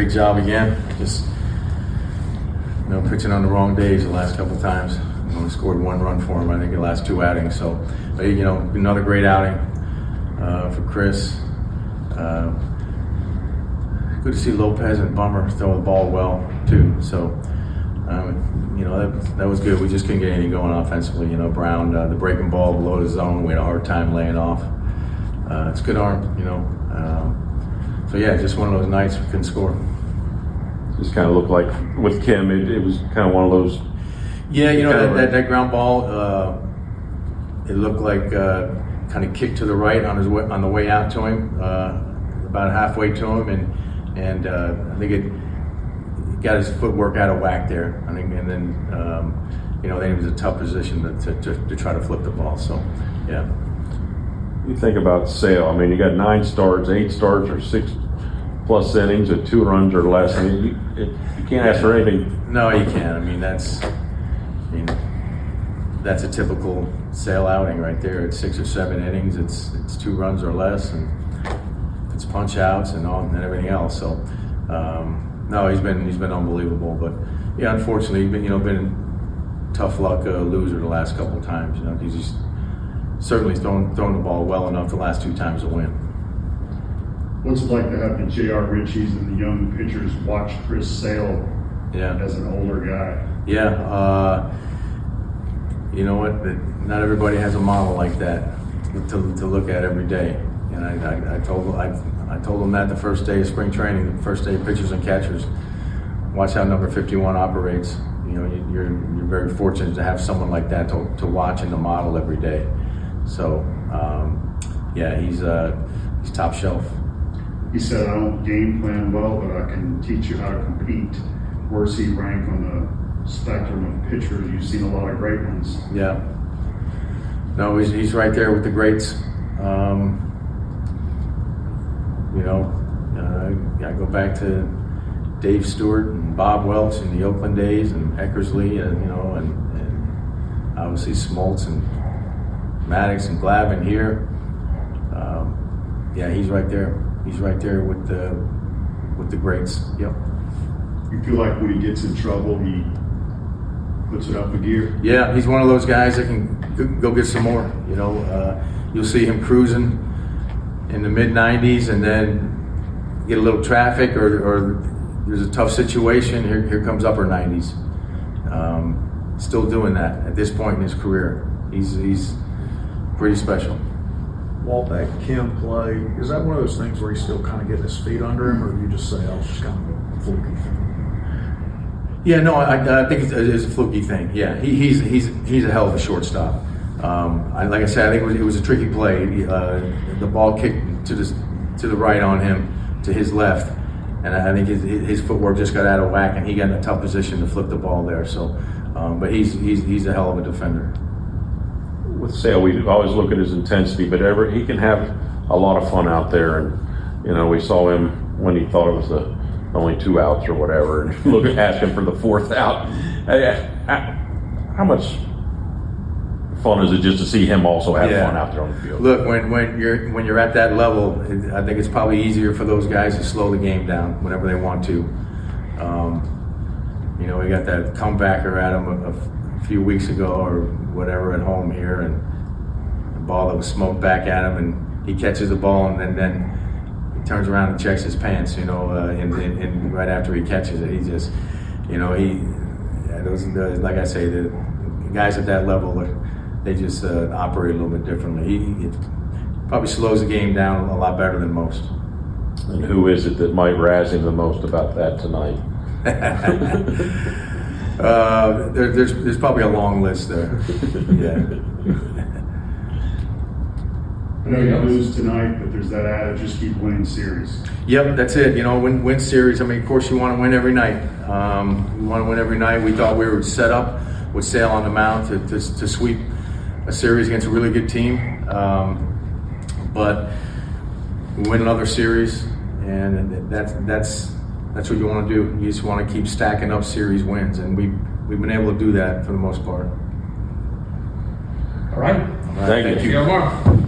great job again. Just pitching on the wrong days the last couple times. Only scored 1 run for him, I think, the last 2 outings. So, but, another great outing for Chris. Good to see Lopez and Bummer throw the ball well too. So, that was good. We just couldn't get anything going offensively. Brown, the breaking ball below the zone, we had a hard time laying off. It's good arm, So yeah, just one of those nights we couldn't score. Just kind of looked like with Kim, it was kind of one of those. Yeah, that ground ball, it looked like kind of kicked to the right on the way out to him, about halfway to him, and I think it got his footwork out of whack there. I think, and then then it was a tough position to try to flip the ball. So, yeah. You think about Sale. I mean, you got 9 starts, 8 starts, or 6+ innings, and 2 runs or less. I mean, you can't ask for anything. No, you can't. I mean, that's a typical Sale outing right there. It's 6 or 7 innings. It's 2 runs or less, and it's punch outs and everything else. So, no, he's been unbelievable. But yeah, unfortunately, he's been tough luck loser the last couple of times. He's just certainly thrown the ball well enough the last 2 times to win. What's it like to have the J.R. Richies and the young pitchers watch Chris Sale as an older guy? Yeah, you know what? Not everybody has a model like that to look at every day. And I told them that the first day of spring training, the first day of pitchers and catchers. Watch how number 51 operates. You're very fortunate to have someone like that to watch and to model every day. So, he's top shelf. He said, "I don't game plan well, but I can teach you how to compete." Where's he rank on the spectrum of pitchers? You've seen a lot of great ones. Yeah. No, he's right there with the greats. I go back to Dave Stewart and Bob Welch in the Oakland days, and Eckersley, and obviously Smoltz and Maddox and Glavine here. He's right there. He's right there with the greats. Yep. You feel like when he gets in trouble, he puts it up a gear? Yeah, he's one of those guys that can go get some more. You'll see him cruising in the mid-90s, and then get a little traffic, or there's a tough situation. Here comes upper 90s. Still doing that at this point in his career. He's pretty special. Walt, that Kim play, is that one of those things where he's still kind of getting his feet under him, or do you just say, "Oh, it's just kind of a fluky thing"? Yeah, no, I think it's a fluky thing. Yeah, he's a hell of a shortstop. Like I said, I think it was a tricky play. The ball kicked to the right on him, to his left, and I think his footwork just got out of whack, and he got in a tough position to flip the ball there. So, but he's a hell of a defender. With Sale, we always look at his intensity, but he can have a lot of fun out there. And we saw him when he thought it was only 2 outs or whatever, and ask him for the 4th out. How much fun is it just to see him also have fun out there on the field? Look, when you're at that level, I think it's probably easier for those guys to slow the game down whenever they want to. We got that comebacker at him a few weeks ago or whatever at home here, and the ball that was smoked back at him, and he catches the ball, and then he turns around and checks his pants, and right after he catches it, he just, like I say, the guys at that level, they just operate a little bit differently. He probably slows the game down a lot better than most. And who is it that might razz him the most about that tonight? There's probably a long list there. Yeah. I know you lose tonight, but there's that adage, just keep winning series. Yep, that's it. Win series. I mean, of course, you want to win every night. We want to win every night. We thought we were set up with Sale on the mound to sweep a series against a really good team. But we win another series, and that's what you want to do. You just want to keep stacking up series wins, and we've been able to do that for the most part. All right. Thank you. See you tomorrow.